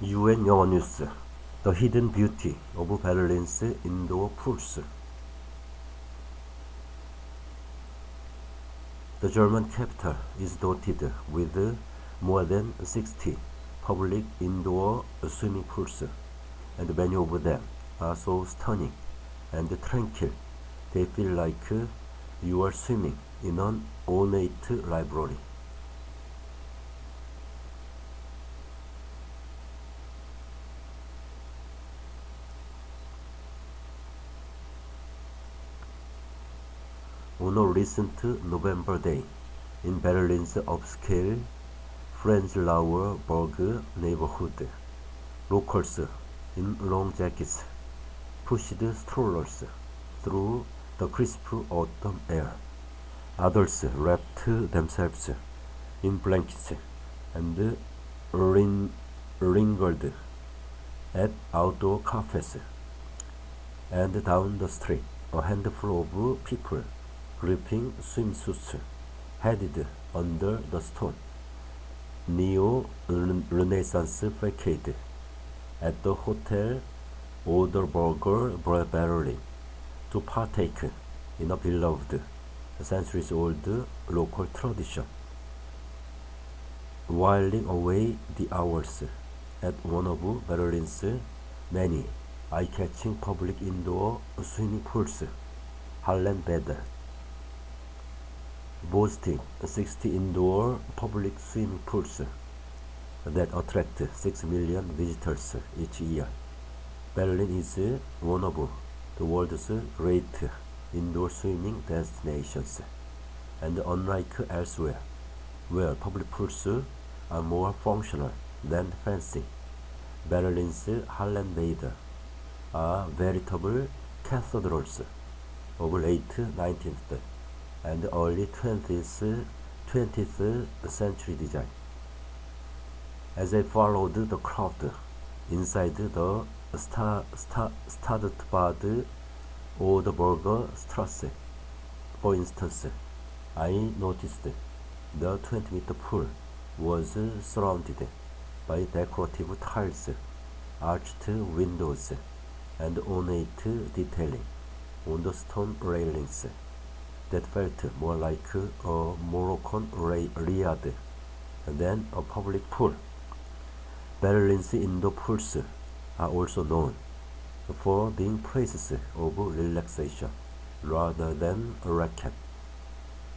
UN 영어뉴스 The Hidden Beauty of Berlin's Indoor Pools. The German capital is dotted with more than 60 public indoor swimming pools, and many of them are so stunning and tranquil they feel like you are swimming in an ornate library. On a recent November day, in Berlin's upscale Prenzlauer Berg neighborhood, locals in long jackets pushed strollers through the crisp autumn air. Others wrapped themselves in blankets and lingered at outdoor cafes. And down the street, a handful of people gripping swimsuits headed under the stone neo-Renaissance facade at the Hotel Oderberger Berlin to partake in a beloved centuries-old local tradition. Whiling away the hours at one of Berlin's many eye-catching public indoor swimming pools, Hallenbad, boasting 60 indoor public swimming pools that attract 6 million visitors each year. Berlin is one of the world's great indoor swimming destinations, and unlike elsewhere, where public pools are more functional than fancy, Berlin's Hallenbad are veritable cathedrals of late 19th and early 20th century design. As I followed the crowd inside the Stadtbad Oderberger Strasse, for instance, I noticed the 20-meter pool was surrounded by decorative tiles, arched windows, and ornate detailing on the stone railings that felt more like a Moroccan riad than a public pool. Berlin's indoor pools are also known for being places of relaxation rather than a racket.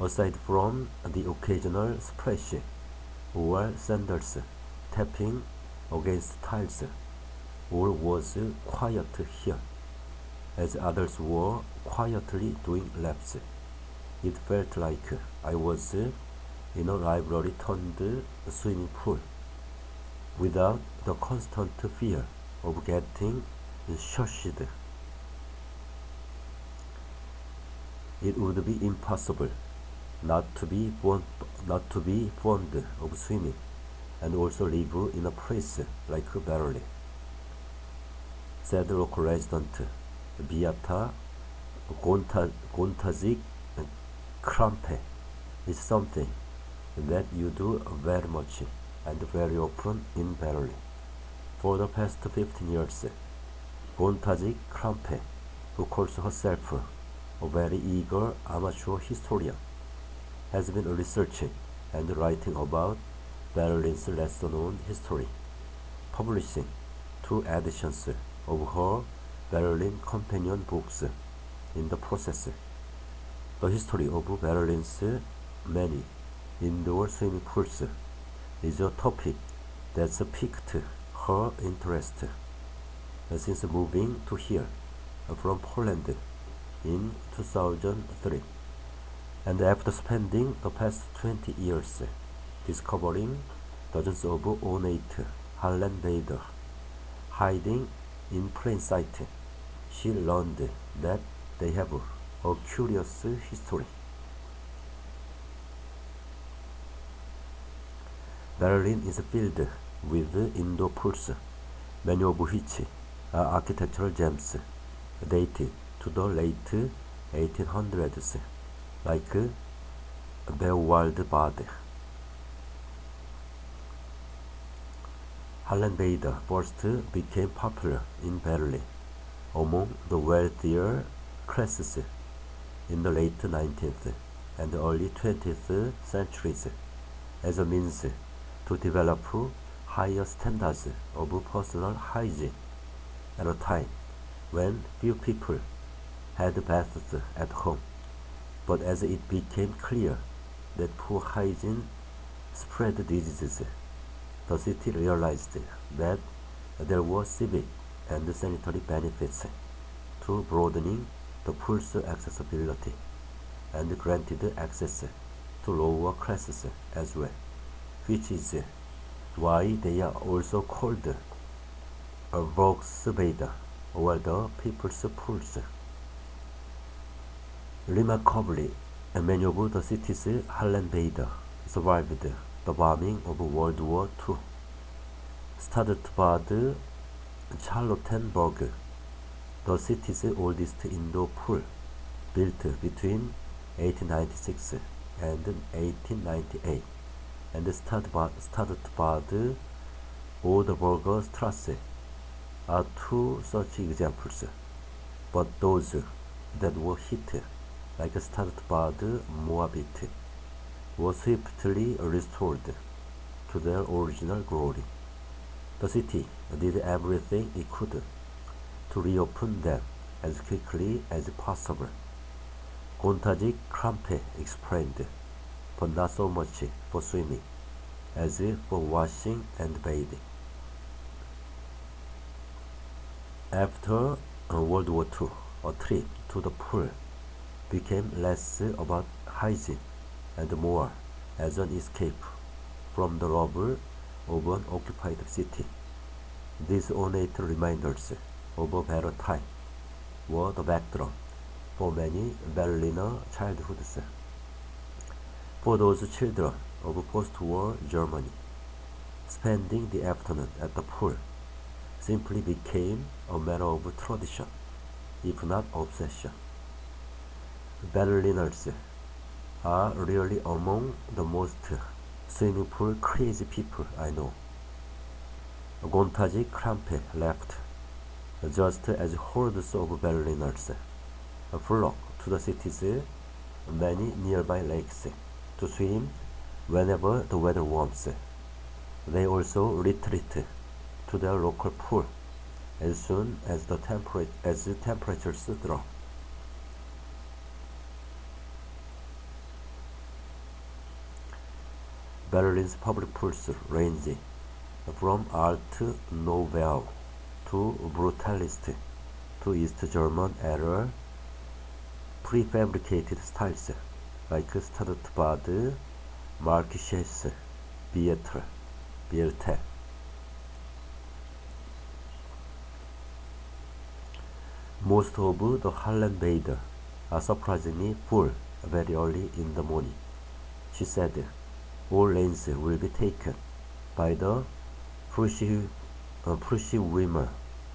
Aside from the occasional splash or sandals tapping against tiles, all was quiet here, as others were quietly doing laps. It felt like I was in a library turned swimming pool, without the constant fear of getting shushed. It would be impossible not to be fond of swimming and also live in a place like Berlin, said local resident Beata Gontazik Krampe. Is something that you do very much and very often in Berlin. For the past 15 years, Gontazik Krampe, who calls herself a very eager amateur historian, has been researching and writing about Berlin's lesser-known history, publishing 2 editions of her Berlin companion books in the process. The history of Berlin's many indoor swimming pools is a topic that's piqued her interest since moving to here from Poland in 2003, and after spending the past 20 years discovering dozens of ornate Hallenbad hiding in plain sight, she learned that they have a curious history. Berlin is filled with indoor pools, many of which are architectural gems dated to the late 1800s, like Beowulf Bad. Hallenbad first became popular in Berlin among the wealthier classes in the late 19th and early 20th centuries as a means to develop higher standards of personal hygiene at a time when few people had baths at home. But as it became clear that poor hygiene spread diseases, the city realized that there were civic and sanitary benefits to broadening the pool's accessibility and granted access to lower classes as well, which is why they are also called Volksbäder or the people's pools. Remarkably, many of the city's Hallenbäder survived the bombing of World War II. Bad Charlottenburg, the city's oldest indoor pool, built between 1896 and 1898, and Bad Oberburger Strasse are two such examples, but those that were hit, like Bad Moabit, were swiftly restored to their original glory. The city did everything it could to reopen them as quickly as possible. Gontaji Krampe explained, but not so much for swimming as for washing and bathing. After World War II, a trip to the pool became less about hygiene and more as an escape from the rubble of an occupied city. These ornate reminders of a better time were the backdrop for many Berliner childhoods. For those children of post-war Germany, spending the afternoon at the pool simply became a matter of tradition, if not obsession. Berliners are really among the most swimming pool crazy people I know. Gontaji Krampe left just as hordes of Berliners flocked to the city's many nearby lakes to swim whenever the weather warms. They also retreat to their local pool as soon as the temperatures drop. Berlin's public pools range from Art Nouveau to Brutalist to East German era prefabricated styles like Bad Markisches Bielte. Most of the Hallenbäder are surprisingly full very early in the morning. She said, all lanes will be taken by the Frühschwimmer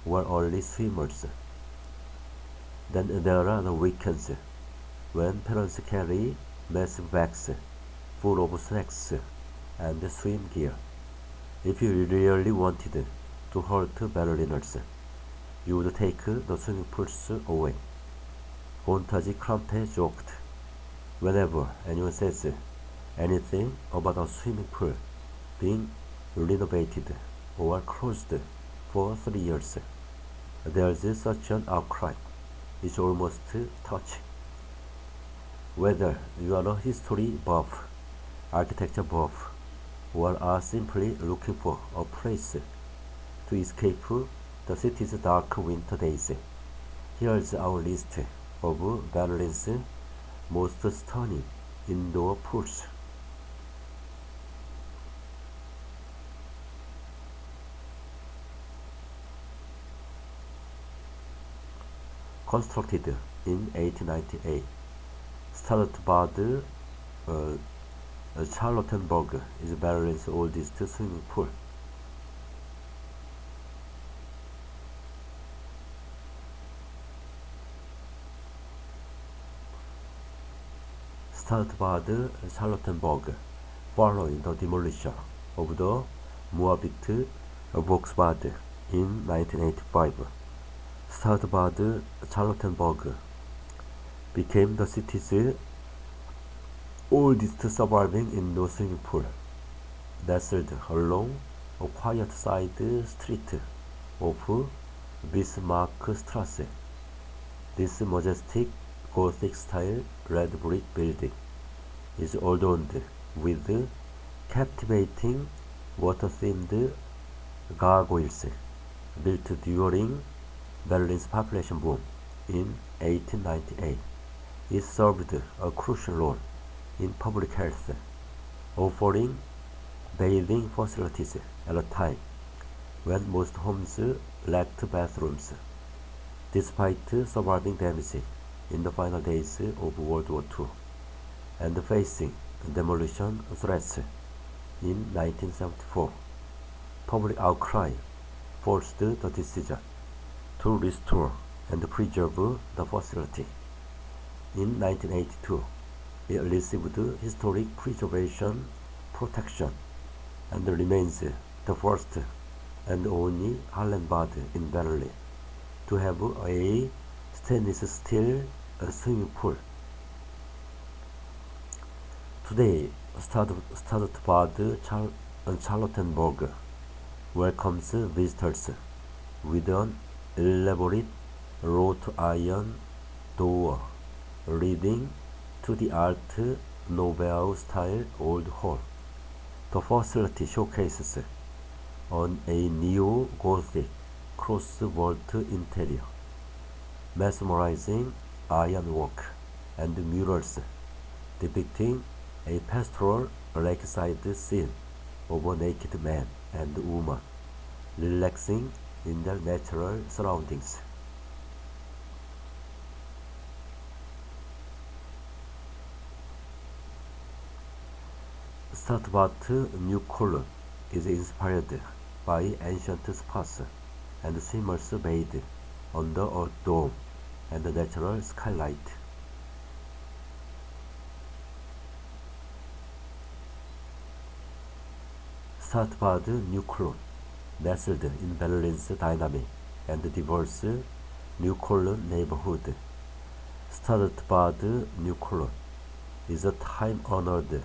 or early swimmers. Then there are the weekends when parents carry massive bags full of snacks and swim gear. If you really wanted to hurt Berliners, you would take the swimming pools away. Gontaji Krampe joked, whenever anyone says anything about a swimming pool being renovated or closed for 3 years, there's such an outcry. It's almost touching. Whether you are a history buff, architecture buff, or are simply looking for a place to escape the city's dark winter days, here's our list of Berlin's most stunning indoor pools. Constructed in 1898, Bad Charlottenburg is Berlin's oldest swimming pool. Bad Charlottenburg, following the demolition of the Moabit Volksbad in 1985. Startbad Charlottenburg became the city's oldest suburban indoor swimming pool, nestled along a quiet side street of Bismarckstrasse. This majestic Gothic-style red brick building is adorned with captivating water-themed gargoyles built during Berlin's population boom in 1898. It served a crucial role in public health, offering bathing facilities at a time when most homes lacked bathrooms. Despite surviving damage in the final days of World War II and facing demolition threats in 1974, public outcry forced the decision to restore and preserve the facility. In 1982, it received historic preservation protection and remains the first and only Hallenbad in Berlin to have a stainless steel swimming pool. Today, Startbad Charlottenburg welcomes visitors with an elaborate wrought iron door leading to the Art Nouveau-style Old Hall. The facility showcases on a neo-Gothic cross-vault interior, mesmerizing ironwork and murals depicting a pastoral lakeside scene of a naked man and woman relaxing in their natural surroundings. Startbad New Cologne is inspired by ancient spas and swimmers bathe under a dome and a natural skylight. Startbad New Cologne, nestled in Berlin's dynamic and diverse New Cologne neighborhood. Startbad New Cologne is a time-honored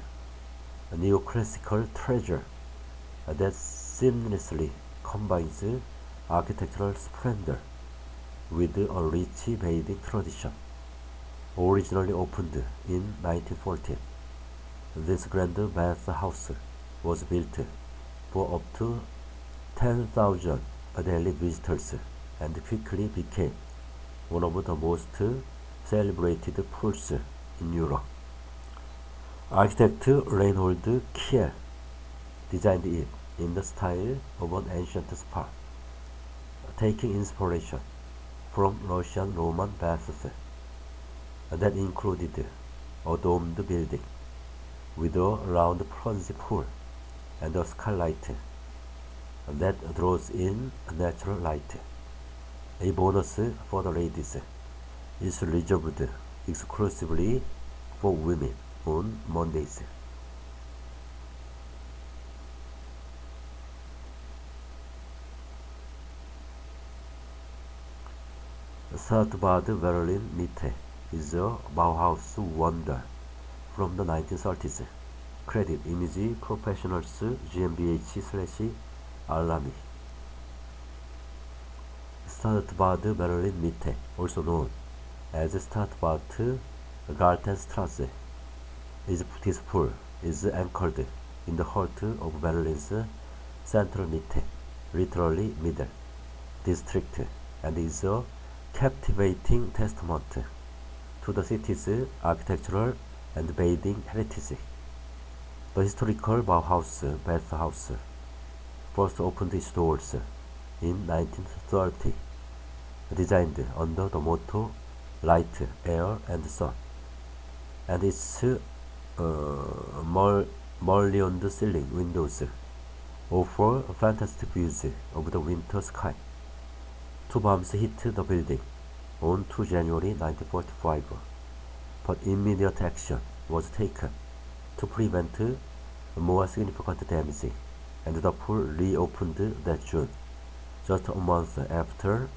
neoclassical treasure that seamlessly combines architectural splendor with a rich bathing tradition. Originally opened in 1914, this grand bathhouse was built for up to 10,000 daily visitors and quickly became one of the most celebrated pools in Europe. Architect Reinhold Kiel designed it in the style of an ancient spa, taking inspiration from Russian Roman baths that included a domed building with a round plunge pool and a skylight that draws in natural light. A bonus for the ladies is reserved exclusively for women on Mondays. Startbad Berlin Mitte is a Bauhaus wonder from the 1930s. Credit Image Professionals GmbH/Alamy. Startbad Berlin Mitte, also known as Startbad Gartenstrasse, this pool is anchored in the heart of Berlin's central Mitte, literally middle, district, and is a captivating testament to the city's architectural and bathing heritage. The historical Bauhaus bathhouse first opened its doors in 1930, designed under the motto Light, Air, and Sun, and its mullioned ceiling windows offer fantastic views of the winter sky. Two bombs hit the building on 2 January 1945, but immediate action was taken to prevent more significant damage and the pool reopened that June, just a month after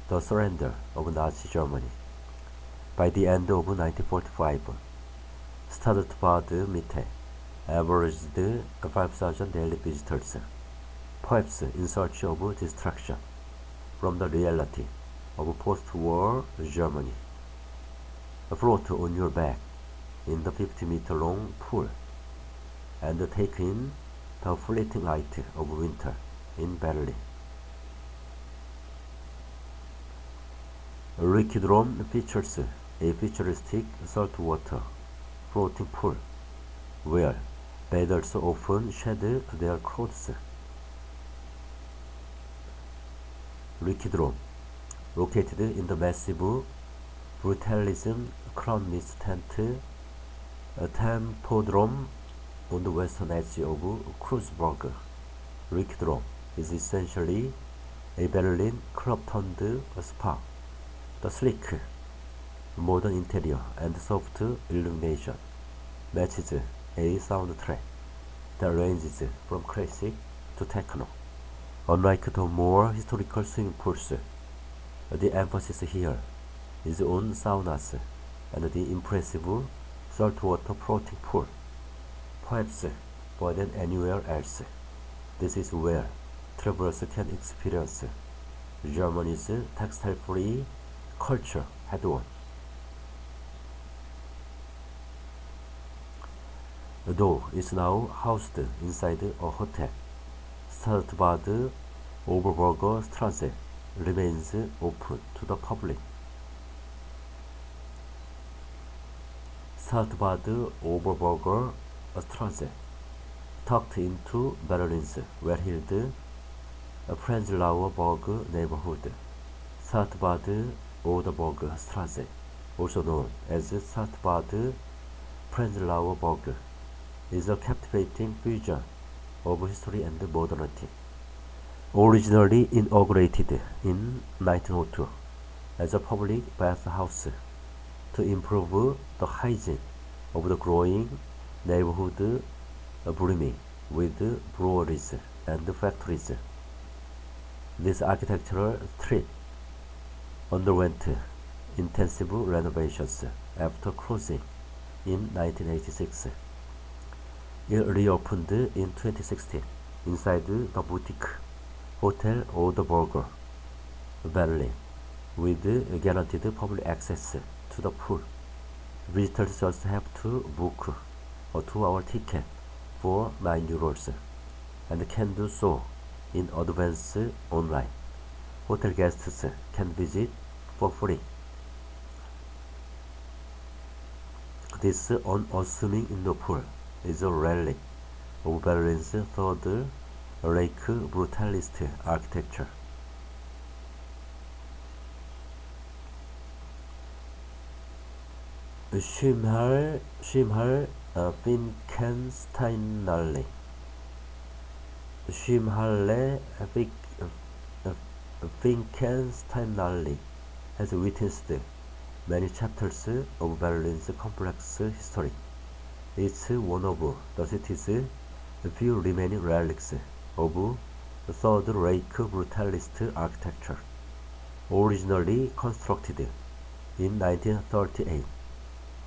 the surrender of Nazi Germany. By the end of 1945, Stadtbad Mitte averaged 5,000 daily visitors, perhaps in search of distraction from the reality of post-war Germany. Float on your back in the 50-meter-long pool and take in the fleeting light of winter in Berlin. Rikidrom features a futuristic saltwater floating pool where bathers often shed their clothes. Rikidrom, located in the massive Brutalism Crown Mist Tent Tempodrome on the western edge of Kreuzberg. Rikidrom is essentially a Berlin club turned spa. The sleek, modern interior and soft illumination matches a soundtrack that ranges from classic to techno. Unlike the more historical swimming pools, the emphasis here is on saunas and the impressive saltwater floating pool. Perhaps more than anywhere else, this is where travelers can experience Germany's textile-free culture head-on. Though it's now housed inside a hotel, Stadtbad Oberberger Straße remains open to the public. Stadtbad Oberberger Straße, tucked into Berlin's well-heeled Prenzlauer Berg neighborhood. Stadtbad Oberberger Straße, also known as Stadtbad Prenzlauer Berg, is a captivating fusion of history and modernity. Originally inaugurated in 1902 as a public bathhouse to improve the hygiene of the growing neighborhood brimming with breweries and factories, this architectural treat underwent intensive renovations after closing in 1986. It reopened in 2016 inside the boutique Hotel Oberberger, Berlin, with guaranteed public access to the pool. Visitors just have to book a 2-hour ticket for €9 and can do so in advance online. Hotel guests can visit for free. This unassuming indoor pool is a relic of Berlin's third Reich brutalist architecture. Schimhal Finkensteinallee. Schimhalle Finkensteinallee has witnessed many chapters of Berlin's complex history. It's one of the city's few remaining relics of the Third Reich brutalist architecture. Originally constructed in 1938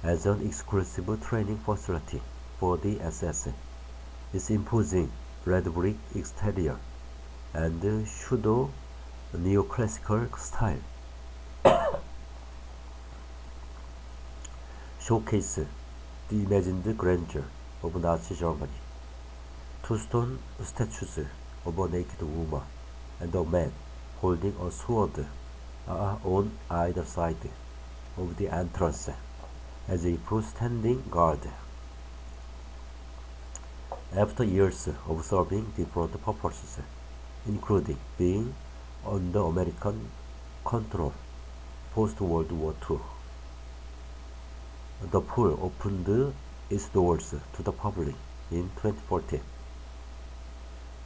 as an exclusive training facility for the SS, its imposing red brick exterior and pseudo neoclassical style showcase the imagined grandeur of Nazi Germany. 2 stone statues of a naked woman and a man holding a sword are on either side of the entrance, as if standing guard. After years of serving different purposes, including being under American control post-World War II, the pool opened its doors to the public in 2014.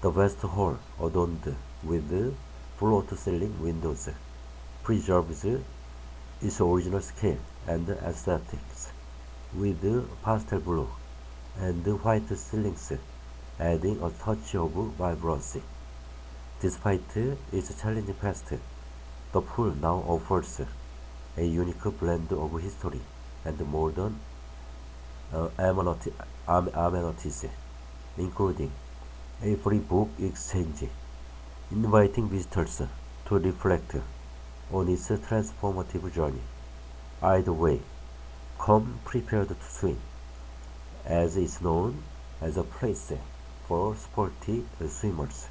The West Hall, adorned with floor-to-ceiling windows, preserves its original scale and aesthetics, with pastel blue and white ceilings adding a touch of vibrancy. Despite its challenging past, the pool now offers a unique blend of history and modern amenities, including a free book exchange, inviting visitors to reflect on its transformative journey. Either way, come prepared to swim, as it's known as a place for sporty swimmers.